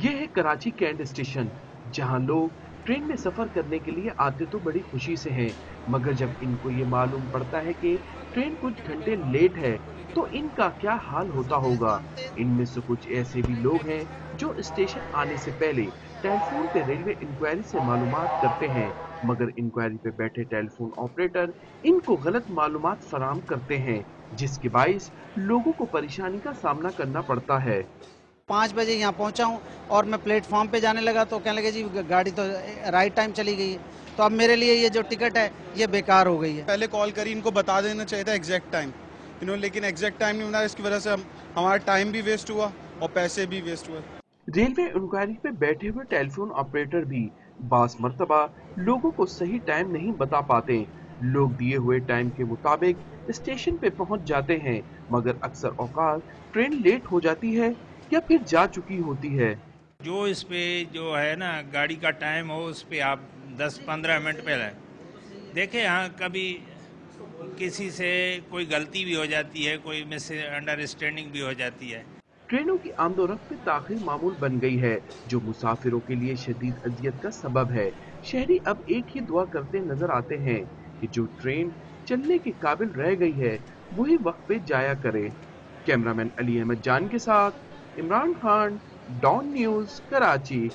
ये है Karachi cantt station, जहां लोग ट्रेन में सफर करने के लिए आते तो बड़ी खुशी से हैं, मगर जब इनको ये मालूम पड़ता है कि ट्रेन कुछ घंटे लेट है, तो इनका क्या हाल होता होगा। इनमें से कुछ ऐसे भी लोग हैं जो स्टेशन आने से पहले टेलीफोन पे रेलवे इंक्वायरी से मालूमात करते हैं, मगर इंक्वायरी पे बैठे टेलीफोन ऑपरेटर इनको गलत मालूमात फराहम करते हैं, जिसके बाइस लोगों को परेशानी का सामना करना पड़ता है। 5 बजे यहाँ पहुँचा हूँ और मैं प्लेटफॉर्म पे जाने लगा तो कहने लगे जी गाड़ी तो राइट टाइम चली गई है, तो अब मेरे लिए ये जो टिकट है ये बेकार हो गई है। पहले कॉल करी, इनको बता देना चाहिए था एग्जैक्ट टाइम, इन्होंने लेकिन एग्जैक्ट टाइम नहीं बताया, इसकी वजह से हमारा टाइम भी वेस्ट हुआ और पैसे भी वेस्ट हुए। रेलवे इंक्वायरी पे बैठे हुए टेलीफोन ऑपरेटर भी बास मर्तबा लोगों को सही टाइम नहीं बता पाते। लोग दिए हुए टाइम के मुताबिक स्टेशन पे पहुंच जाते हैं, मगर अक्सर औकात ट्रेन लेट हो जाती है या फिर जा चुकी होती है। जो इस पे जो है ना गाड़ी का टाइम हो, उस पे आप 10-15 मिनट पहले देखें। हाँ, कभी किसी से कोई गलती भी हो जाती है, कोई मिस अंडरस्टैंडिंग भी हो जाती है। ट्रेनों की आमदोरफ्त में ताखिर मामूल बन गई है, जो मुसाफिरों के लिए शदीद अजियत का सबब है। शहरी अब एक ही दुआ करते नजर आते हैं कि जो ट्रेन चलने के काबिल रह गई है वही वक्त पे जाया करे। कैमरामैन अली अहमद जान के साथ इमरान खान, डॉन न्यूज, कराची।